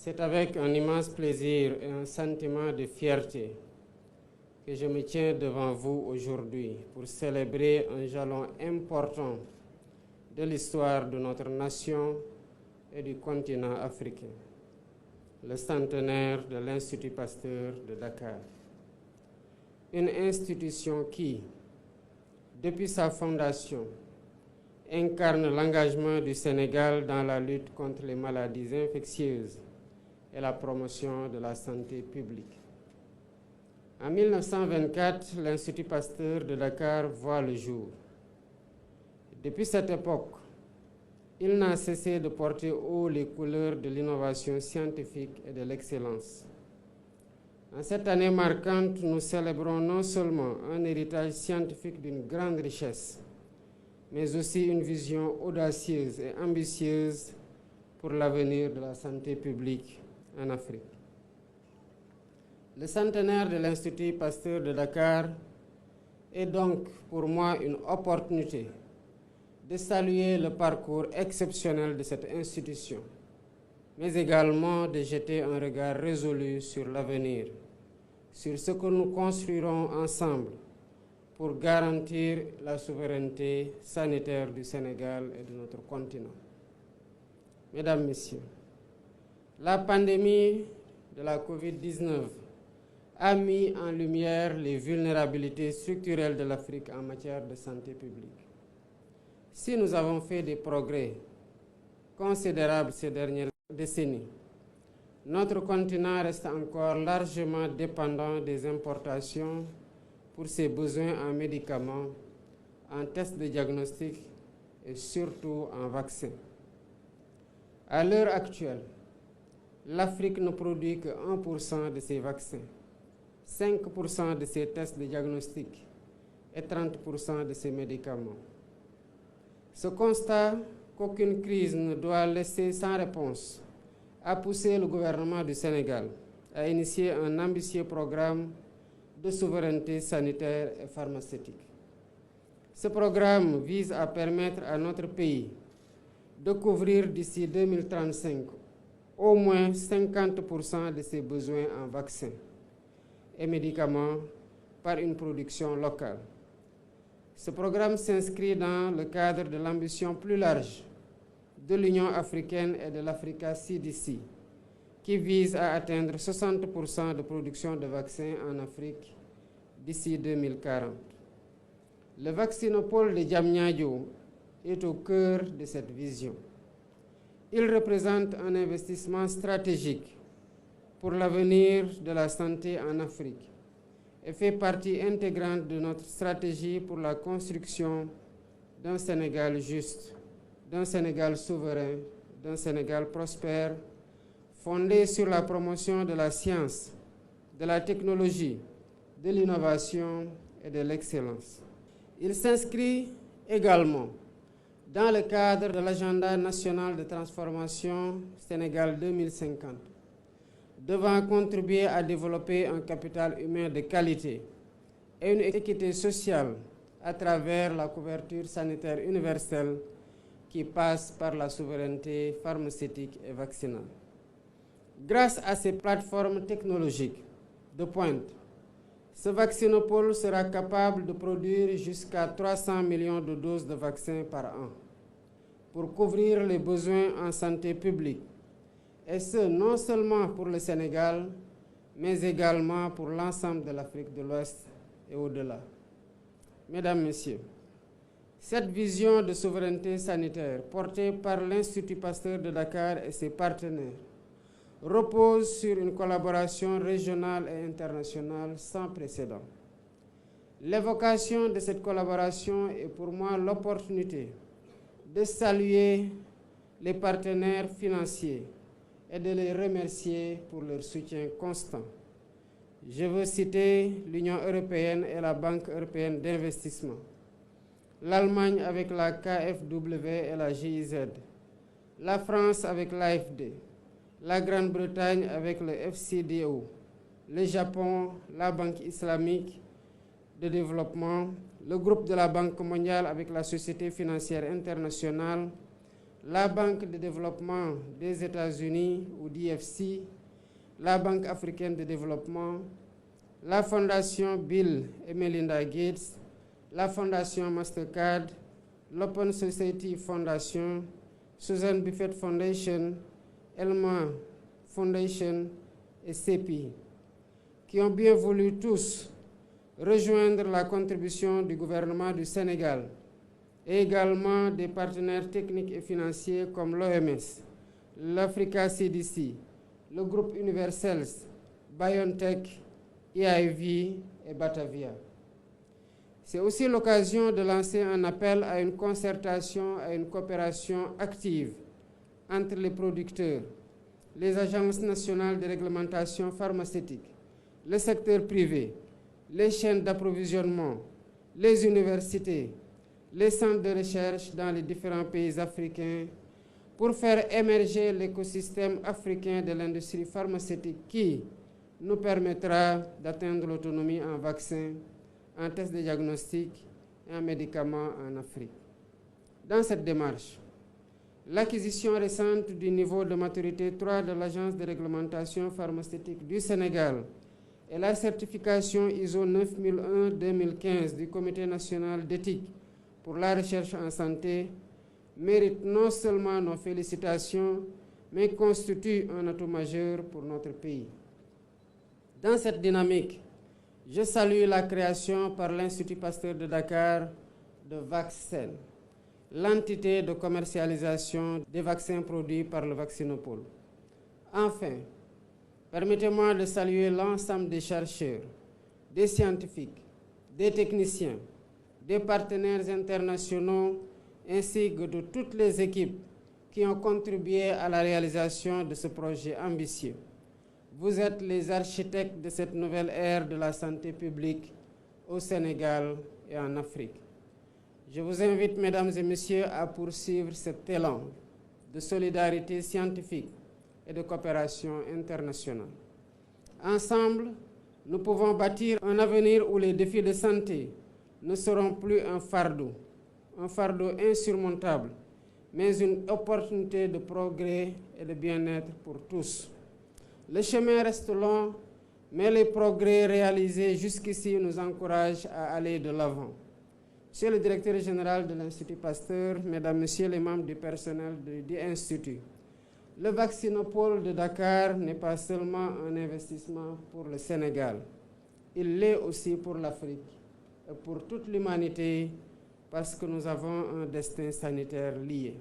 C'est avec un immense plaisir et un sentiment de fierté que je me tiens devant vous aujourd'hui pour célébrer un jalon important de l'histoire de notre nation et du continent africain, le centenaire de l'Institut Pasteur de Dakar. Une institution qui, depuis sa fondation, incarne l'engagement du Sénégal dans la lutte contre les maladies infectieuses et la promotion de la santé publique. En 1924, l'Institut Pasteur de Dakar voit le jour. Depuis cette époque, il n'a cessé de porter haut les couleurs de l'innovation scientifique et de l'excellence. En cette année marquante, nous célébrons non seulement un héritage scientifique d'une grande richesse, mais aussi une vision audacieuse et ambitieuse pour l'avenir de la santé publique en Afrique. Le centenaire de l'Institut Pasteur de Dakar est donc pour moi une opportunité de saluer le parcours exceptionnel de cette institution, mais également de jeter un regard résolu sur l'avenir, sur ce que nous construirons ensemble pour garantir la souveraineté sanitaire du Sénégal et de notre continent. Mesdames, Messieurs, la pandémie de la COVID-19 a mis en lumière les vulnérabilités structurelles de l'Afrique en matière de santé publique. Si nous avons fait des progrès considérables ces dernières décennies, notre continent reste encore largement dépendant des importations pour ses besoins en médicaments, en tests de diagnostic et surtout en vaccins. À l'heure actuelle, l'Afrique ne produit que 1% de ses vaccins, 5% de ses tests de diagnostic et 30% de ses médicaments. Ce constat qu'aucune crise ne doit laisser sans réponse a poussé le gouvernement du Sénégal à initier un ambitieux programme de souveraineté sanitaire et pharmaceutique. Ce programme vise à permettre à notre pays de couvrir d'ici 2035 au moins 50% de ses besoins en vaccins et médicaments par une production locale. Ce programme s'inscrit dans le cadre de l'ambition plus large de l'Union africaine et de l'Africa CDC, qui vise à atteindre 60% de production de vaccins en Afrique d'ici 2040. Le vaccinopole de Diamniadio est au cœur de cette vision. Il représente un investissement stratégique pour l'avenir de la santé en Afrique et fait partie intégrante de notre stratégie pour la construction d'un Sénégal juste, d'un Sénégal souverain, d'un Sénégal prospère, fondé sur la promotion de la science, de la technologie, de l'innovation et de l'excellence. Il s'inscrit également dans le cadre de l'agenda national de transformation Sénégal 2050, devant contribuer à développer un capital humain de qualité et une équité sociale à travers la couverture sanitaire universelle qui passe par la souveraineté pharmaceutique et vaccinale. Grâce à ces plateformes technologiques de pointe, ce vaccinopole sera capable de produire jusqu'à 300 millions de doses de vaccins par an pour couvrir les besoins en santé publique, et ce, non seulement pour le Sénégal, mais également pour l'ensemble de l'Afrique de l'Ouest et au-delà. Mesdames, Messieurs, cette vision de souveraineté sanitaire portée par l'Institut Pasteur de Dakar et ses partenaires repose sur une collaboration régionale et internationale sans précédent. L'évocation de cette collaboration est pour moi l'opportunité de saluer les partenaires financiers et de les remercier pour leur soutien constant. Je veux citer l'Union européenne et la Banque européenne d'investissement, l'Allemagne avec la KfW et la GIZ, la France avec l'AFD, la Grande-Bretagne avec le FCDO, le Japon, la Banque islamique de développement, le groupe de la Banque mondiale avec la Société financière internationale, la Banque de développement des États-Unis ou DFC, la Banque africaine de développement, la Fondation Bill et Melinda Gates, la Fondation Mastercard, l'Open Society Foundation, Susan Buffett Foundation, Elma Foundation et CEPI, qui ont bien voulu tous rejoindre la contribution du gouvernement du Sénégal et également des partenaires techniques et financiers comme l'OMS, l'Africa CDC, le groupe Universels, BioNTech, EIV et Batavia. C'est aussi l'occasion de lancer un appel à une concertation, à une coopération active entre les producteurs, les agences nationales de réglementation pharmaceutique, le secteur privé, les chaînes d'approvisionnement, les universités, les centres de recherche dans les différents pays africains pour faire émerger l'écosystème africain de l'industrie pharmaceutique qui nous permettra d'atteindre l'autonomie en vaccins, en tests de diagnostic et en médicaments en Afrique. Dans cette démarche, l'acquisition récente du niveau de maturité 3 de l'Agence de réglementation pharmaceutique du Sénégal et la certification ISO 9001-2015 du Comité national d'éthique pour la recherche en santé méritent non seulement nos félicitations, mais constituent un atout majeur pour notre pays. Dans cette dynamique, je salue la création par l'Institut Pasteur de Dakar de Vaccen, l'entité de commercialisation des vaccins produits par le Vaccinopole. Enfin, permettez-moi de saluer l'ensemble des chercheurs, des scientifiques, des techniciens, des partenaires internationaux ainsi que de toutes les équipes qui ont contribué à la réalisation de ce projet ambitieux. Vous êtes les architectes de cette nouvelle ère de la santé publique au Sénégal et en Afrique. Je vous invite, mesdames et messieurs, à poursuivre cet élan de solidarité scientifique et de coopération internationale. Ensemble, nous pouvons bâtir un avenir où les défis de santé ne seront plus un fardeau insurmontable, mais une opportunité de progrès et de bien-être pour tous. Le chemin reste long, mais les progrès réalisés jusqu'ici nous encouragent à aller de l'avant. Monsieur le directeur général de l'Institut Pasteur, mesdames, messieurs les membres du personnel de l'Institut, le Vaccinopole de Dakar n'est pas seulement un investissement pour le Sénégal, il l'est aussi pour l'Afrique et pour toute l'humanité parce que nous avons un destin sanitaire lié.